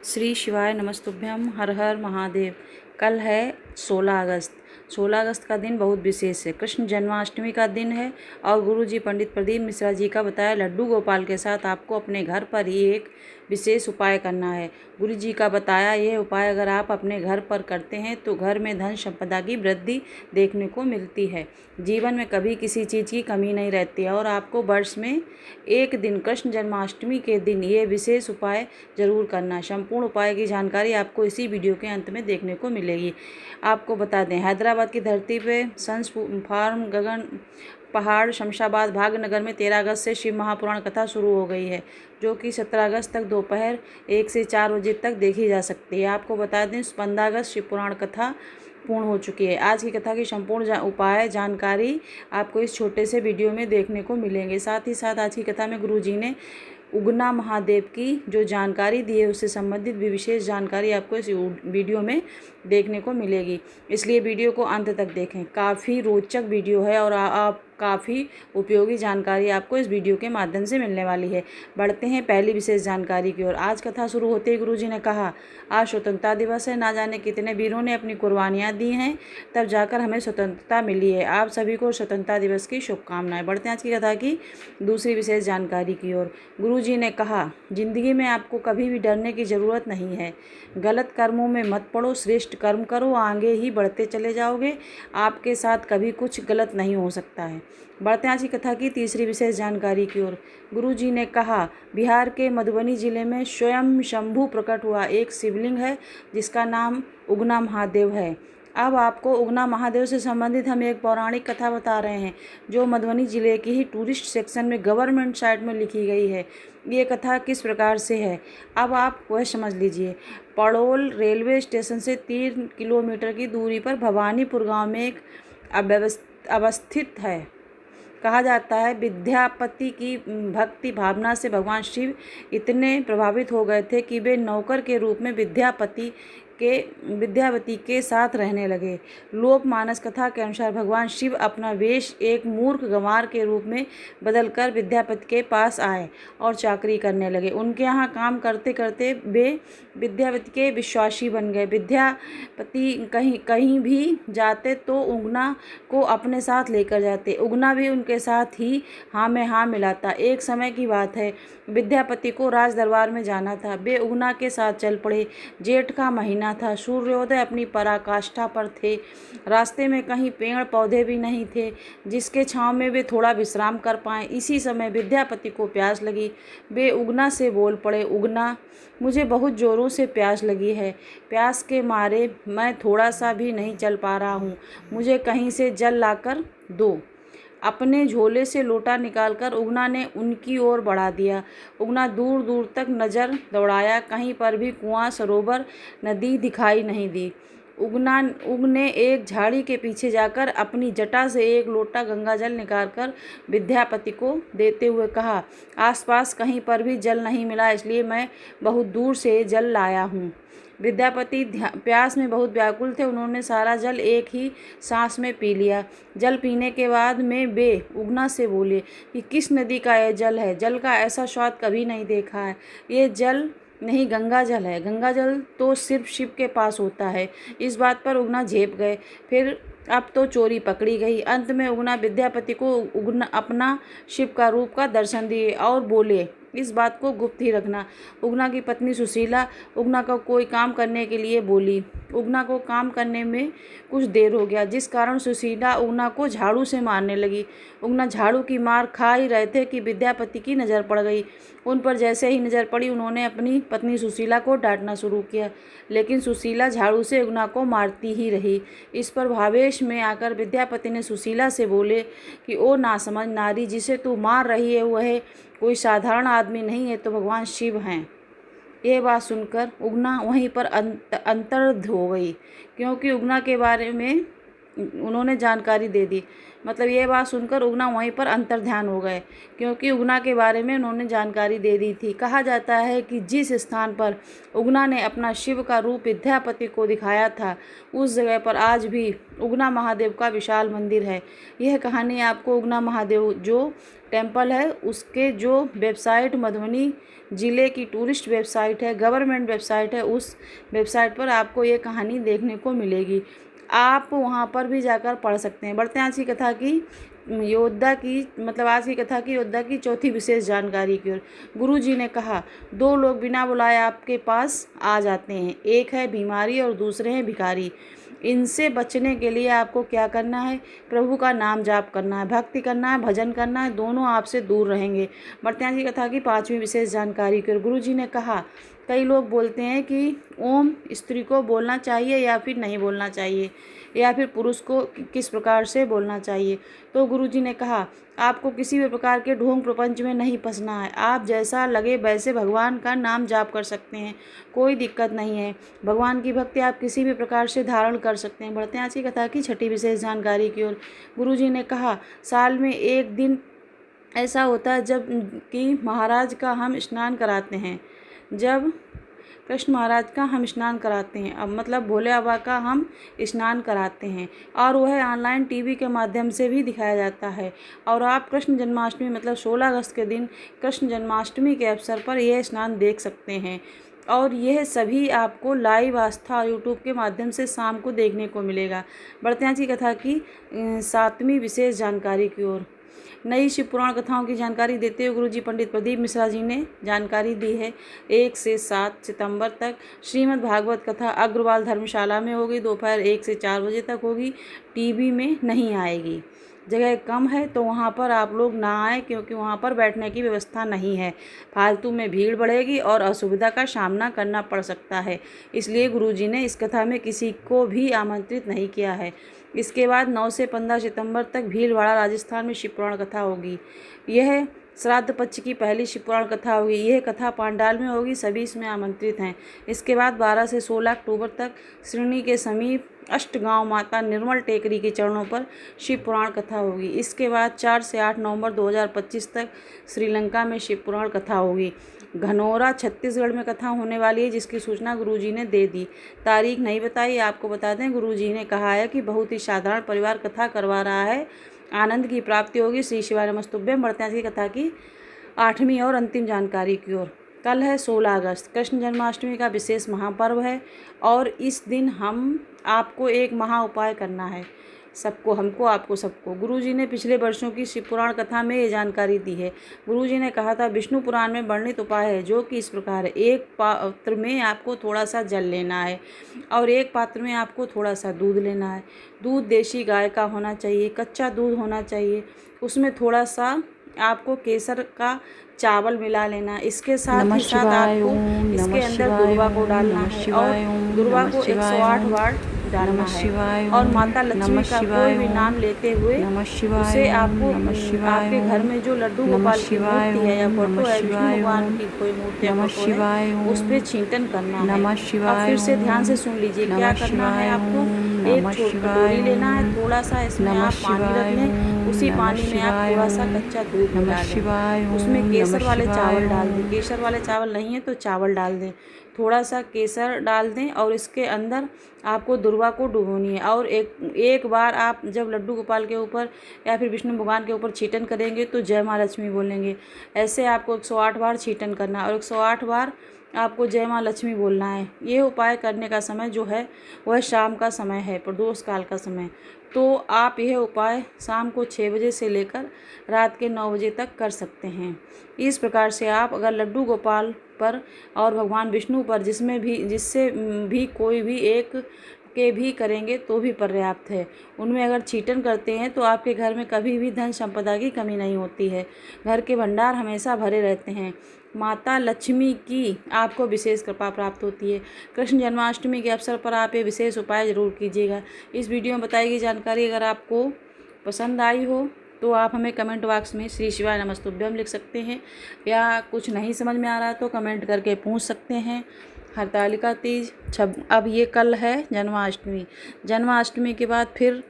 श्री शिवाय नमस्तुभ्यम। हर हर महादेव। कल है 16 अगस्त। 16 अगस्त का दिन बहुत विशेष है। कृष्ण जन्माष्टमी का दिन है और गुरुजी पंडित प्रदीप मिश्रा जी का बताया लड्डू गोपाल के साथ आपको अपने घर पर ही एक विशेष उपाय करना है। गुरु जी का बताया यह उपाय अगर आप अपने घर पर करते हैं तो घर में धन संपदा की वृद्धि देखने को मिलती है। जीवन में कभी किसी चीज़ की कमी नहीं रहती है और आपको वर्ष में एक दिन कृष्ण जन्माष्टमी के दिन ये विशेष उपाय जरूर करना है। संपूर्ण उपाय की जानकारी आपको इसी वीडियो के अंत में देखने को मिलेगी। आपको बता दें, हैदराबाद की धरती पे सन्स फार्म गगन पहाड़ शमशाबाद भागनगर में 13 अगस्त से शिव महापुराण कथा शुरू हो गई है, जो कि 17 अगस्त तक दोपहर 1 से 4 बजे तक देखी जा सकती है। आपको बता दें 15 अगस्त शिव पुराण कथा पूर्ण हो चुकी है। आज की कथा की संपूर्ण उपाय जानकारी आपको इस छोटे से वीडियो में देखने को मिलेंगे। साथ ही साथ आज की कथा में गुरु जी ने उगना महादेव की जो जानकारी दी है उससे संबंधित भी विशेष जानकारी आपको इस वीडियो में देखने को मिलेगी, इसलिए वीडियो को अंत तक देखें। काफ़ी रोचक वीडियो है और आप काफ़ी उपयोगी जानकारी आपको इस वीडियो के माध्यम से मिलने वाली है। बढ़ते हैं पहली विशेष जानकारी की ओर। आज कथा शुरू होते ही गुरुजी ने कहा, आज स्वतंत्रता दिवस है। ना जाने कितने वीरों ने अपनी कुर्बानियाँ दी हैं, तब जाकर हमें स्वतंत्रता मिली है। आप सभी को स्वतंत्रता दिवस की शुभकामनाएं। बढ़ते हैं आज की कथा की दूसरी विशेष जानकारी की ओर। गुरुजी ने कहा, जिंदगी में आपको कभी भी डरने की ज़रूरत नहीं है। गलत कर्मों में मत पड़ो, श्रेष्ठ कर्म करो, आगे ही बढ़ते चले जाओगे। आपके साथ कभी कुछ गलत नहीं हो सकता है। बढ़ते हैं आज की कथा की तीसरी विशेष जानकारी की ओर। गुरुजी ने कहा, बिहार के मधुबनी जिले में स्वयं शंभू प्रकट हुआ एक शिवलिंग है जिसका नाम उगना महादेव है। अब आपको उगना महादेव से संबंधित हम एक पौराणिक कथा बता रहे हैं, जो मधुबनी जिले की ही टूरिस्ट सेक्शन में गवर्नमेंट साइट में लिखी गई है। ये कथा किस प्रकार से है, अब आप वह समझ लीजिए। पड़ोल रेलवे स्टेशन से 3 किलोमीटर की दूरी पर भवानीपुर गांव में एक अवस्थित है। कहा जाता है विद्यापति की भक्ति भावना से भगवान शिव इतने प्रभावित हो गए थे कि वे नौकर के रूप में विद्यावती के साथ रहने लगे। लोक मानस कथा के अनुसार भगवान शिव अपना वेश एक मूर्ख गंवार के रूप में बदलकर विद्यापति के पास आए और चाकरी करने लगे। उनके यहाँ काम करते करते वे विद्यापति के विश्वासी बन गए। विद्यापति कहीं भी जाते तो उगना को अपने साथ लेकर जाते। उगना भी उनके साथ ही हाँ में हाँ मिलाता। एक समय की बात है, विद्यापति को राज दरबार में जाना था। वे उगना के साथ चल पड़े। जेठ का महीना था, सूर्योदय अपनी पराकाष्ठा पर थे। रास्ते में कहीं पेड़ पौधे भी नहीं थे जिसके छांव में वे थोड़ा विश्राम कर पाएं। इसी समय विद्यापति को प्यास लगी। वे उगना से बोल पड़े, उगना, मुझे बहुत ज़ोरों से प्यास लगी है। प्यास के मारे मैं थोड़ा सा भी नहीं चल पा रहा हूँ। मुझे कहीं से जल लाकर दो। अपने झोले से लोटा निकालकर उगना ने उनकी ओर बढ़ा दिया। उगना दूर दूर तक नज़र दौड़ाया, कहीं पर भी कुआं, सरोवर, नदी दिखाई नहीं दी। उगने एक झाड़ी के पीछे जाकर अपनी जटा से एक लोटा गंगा जल निकालकर विद्यापति को देते हुए कहा, आसपास कहीं पर भी जल नहीं मिला, इसलिए मैं बहुत दूर से जल लाया हूँ। विद्यापति प्यास में बहुत व्याकुल थे। उन्होंने सारा जल एक ही सांस में पी लिया। जल पीने के बाद में वे उगना से बोले कि किस नदी का यह जल है, जल का ऐसा स्वाद कभी नहीं देखा है। ये जल नहीं, गंगा जल है। गंगा जल तो सिर्फ शिव के पास होता है। इस बात पर उगना झेप गए। फिर अब तो चोरी पकड़ी गई। अंत में उगना विद्यापति को अपना शिव का रूप का दर्शन दिए और बोले, इस बात को गुप्त ही रखना। उगना की पत्नी सुशीला उगना को कोई काम करने के लिए बोली। उगना को काम करने में कुछ देर हो गया, जिस कारण सुशीला उगना को झाड़ू से मारने लगी। उगना झाड़ू की मार खा ही रहे थे कि विद्यापति की नज़र पड़ गई। उन पर जैसे ही नज़र पड़ी, उन्होंने अपनी पत्नी सुशीला को डांटना शुरू किया, लेकिन सुशीला झाड़ू से उगना को मारती ही रही। इस पर भावेश में आकर विद्यापति ने सुशीला से बोले कि ओ नासमझ नारी, जिसे तू मार रही है वह कोई साधारण आदमी नहीं है, तो भगवान शिव हैं। यह बात सुनकर उगना वहीं पर अंतर्ध हो गई, क्योंकि उगना के बारे में उन्होंने जानकारी दे दी। मतलब ये बात सुनकर उगना वहीं पर अंतर्ध्यान हो गए, क्योंकि उगना के बारे में उन्होंने जानकारी दे दी थी। कहा जाता है कि जिस स्थान पर उगना ने अपना शिव का रूप विद्यापति को दिखाया था, उस जगह पर आज भी उगना महादेव का विशाल मंदिर है। यह कहानी आपको उगना महादेव जो टेम्पल है उसके जो वेबसाइट मधुबनी ज़िले की टूरिस्ट वेबसाइट है, गवर्नमेंट वेबसाइट है, उस वेबसाइट पर आपको ये कहानी देखने को मिलेगी। आप वहाँ पर भी जाकर पढ़ सकते हैं। बढ़ते हैं आज की कथा की योद्धा की मतलब आज की कथा की योद्धा की चौथी विशेष जानकारी की ओर। गुरु जी ने कहा, दो लोग बिना बुलाए आपके पास आ जाते हैं, एक है बीमारी और दूसरे हैं भिखारी। इनसे बचने के लिए आपको क्या करना है? प्रभु का नाम जाप करना है, भक्ति करना है, भजन करना है, दोनों आपसे दूर रहेंगे। बढ़ते हैं आज की कथा की पांचवी विशेष जानकारी की ओर। गुरु जी ने कहा, कई लोग बोलते हैं कि ओम स्त्री को बोलना चाहिए या फिर नहीं बोलना चाहिए, या फिर पुरुष को किस प्रकार से बोलना चाहिए। तो गुरुजी ने कहा, आपको किसी भी प्रकार के ढोंग प्रपंच में नहीं फंसना है। आप जैसा लगे वैसे भगवान का नाम जाप कर सकते हैं, कोई दिक्कत नहीं है। भगवान की भक्ति आप किसी भी प्रकार से धारण कर सकते हैं। बढ़ते हैं आज की कथा की छठी विशेष जानकारी की ओर। गुरुजी ने कहा, साल में एक दिन ऐसा होता है जब कि महाराज का हम स्नान कराते हैं, जब कृष्ण महाराज का हम स्नान कराते हैं, अब मतलब भोले बाबा का हम स्नान कराते हैं, और वह ऑनलाइन टीवी के माध्यम से भी दिखाया जाता है। और आप कृष्ण जन्माष्टमी मतलब 16 अगस्त के दिन कृष्ण जन्माष्टमी के अवसर पर यह स्नान देख सकते हैं, और यह सभी आपको लाइव आस्था यूट्यूब के माध्यम से शाम को देखने को मिलेगा। बढ़ते हैं आज की कथा की सातवीं विशेष जानकारी की ओर। नई शिव पुराण कथाओं की जानकारी देते हुए गुरुजी पंडित प्रदीप मिश्रा जी ने जानकारी दी है। 1 से 7 सितंबर तक श्रीमद् भागवत कथा अग्रवाल धर्मशाला में होगी, दोपहर 1 से 4 बजे तक होगी, टीवी में नहीं आएगी। जगह कम है तो वहाँ पर आप लोग ना आए, क्योंकि वहाँ पर बैठने की व्यवस्था नहीं है। फालतू में भीड़ बढ़ेगी और असुविधा का सामना करना पड़ सकता है, इसलिए गुरुजी ने इस कथा में किसी को भी आमंत्रित नहीं किया है। इसके बाद 9 से 15 सितंबर तक भीलवाड़ा राजस्थान में शिव पुराण कथा होगी। यह श्राद्ध पक्ष की पहली शिव पुराण कथा होगी। यह कथा पांडाल में होगी, सभी इसमें आमंत्रित हैं। इसके बाद 12 से 16 अक्टूबर तक सिवनी के समीप अष्टगांव माता निर्मल टेकरी के चरणों पर शिव पुराण कथा होगी। इसके बाद 4 से 8 नवंबर 2025 तक श्रीलंका में शिव पुराण कथा होगी। घनौरा छत्तीसगढ़ में कथा होने वाली है, जिसकी सूचना गुरुजी ने दे दी। तारीख नहीं बताई, आपको बता दें गुरुजी ने कहा है कि बहुत ही साधारण परिवार कथा करवा रहा है, आनंद की प्राप्ति होगी। श्री शिवाय नमस्तुभ्यम। बढ़ते हैं कथा की 8वीं और अंतिम जानकारी की ओर। कल है 16 अगस्त, कृष्ण जन्माष्टमी का विशेष महापर्व है, और इस दिन हम आपको एक महा उपाय करना है, सबको, हमको, आपको, सबको। गुरुजी ने पिछले वर्षों की शिव पुराण कथा में ये जानकारी दी है। गुरुजी ने कहा था, विष्णु पुराण में वर्णित उपाय है, जो कि इस प्रकार है। एक पात्र में आपको थोड़ा सा जल लेना है, और एक पात्र में आपको थोड़ा सा दूध लेना है। दूध देशी गाय का होना चाहिए, कच्चा दूध होना चाहिए। उसमें थोड़ा सा आपको केसर का चावल मिला लेना। इसके साथ ही साथ आपको इसके अंदर दुर्वा को डालना है, और दुर्वा को 108 बार डालना है, और माता लक्ष्मी का कोई भी नाम लेते हुए उसे आपको आपके घर में जो लड्डू गोपाल की मूर्ति है या फोटो है, विष्णु भगवान की कोई मूर्ति या फोटो है, उस पर छींटन करना है। अब फिर से ध्यान से सुन लीजिए क्या करना है। आपको एक छोटी कटोरी लेना है, थोड़ा सा इसमें आप पानी रख लें, उसी पानी में आप थोड़ा सा कच्चा दूध मिला दें, उसमें केसर वाले चावल डाल दें। केसर वाले चावल नहीं है तो चावल डाल दें, थोड़ा सा केसर डाल दें, और इसके अंदर आपको दुर्वा को डुबोनी है। और एक बार आप जब लड्डू गोपाल के ऊपर या फिर विष्णु भगवान के ऊपर छींटन करेंगे तो जय माँ लक्ष्मी बोलेंगे। ऐसे आपको 108 बार छींटन करना है, और 108 बार आपको जय माँ लक्ष्मी बोलना है। ये उपाय करने का समय जो है वह शाम का समय है, प्रदोष काल का समय। तो आप यह उपाय शाम को 6 बजे से लेकर रात के 9 बजे तक कर सकते हैं। इस प्रकार से आप अगर लड्डू गोपाल पर और भगवान विष्णु पर जिससे भी कोई भी एक के भी करेंगे तो भी पर्याप्त है। उनमें अगर छींटन करते हैं तो आपके घर में कभी भी धन संपदा की कमी नहीं होती है, घर के भंडार हमेशा भरे रहते हैं। माता लक्ष्मी की आपको विशेष कृपा प्राप्त होती है। कृष्ण जन्माष्टमी के अवसर पर आप ये विशेष उपाय ज़रूर कीजिएगा। इस वीडियो में बताई गई जानकारी अगर आपको पसंद आई हो तो आप हमें कमेंट बॉक्स में श्री शिवाय नमस्तुभ्यम लिख सकते हैं, या कुछ नहीं समझ में आ रहा तो कमेंट करके पूछ सकते हैं। हरतालिका तीज अब ये कल है जन्माष्टमी। जन्माष्टमी के बाद फिर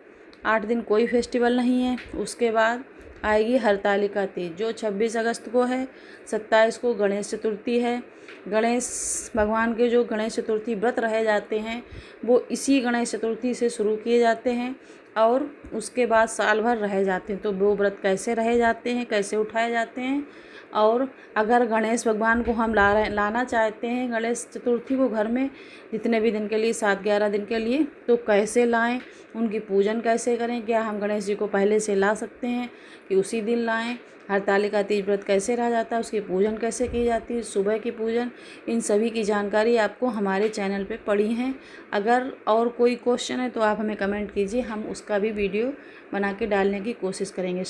8 दिन कोई फेस्टिवल नहीं है। उसके बाद आएगी हरतालिका तीज जो 26 अगस्त को है। 27 को गणेश चतुर्थी है। गणेश भगवान के जो गणेश चतुर्थी व्रत रहे जाते हैं वो इसी गणेश चतुर्थी से शुरू किए जाते हैं और उसके बाद साल भर रहे जाते हैं। तो वो व्रत कैसे रहे जाते हैं, कैसे उठाए जाते हैं, और अगर गणेश भगवान को हम लाना चाहते हैं गणेश चतुर्थी को घर में जितने भी दिन के लिए 7-11 दिन के लिए, तो कैसे लाएं, उनकी पूजन कैसे करें, क्या हम गणेश जी को पहले से ला सकते हैं कि उसी दिन लाएं, हरतालिका तीज व्रत कैसे रहा जाता है, उसकी पूजन कैसे की जाती है, सुबह की पूजन, इन सभी की जानकारी आपको हमारे चैनल पे पड़ी हैं। अगर और कोई क्वेश्चन है तो आप हमें कमेंट कीजिए, हम उसका भी वीडियो बना के डालने की कोशिश करेंगे।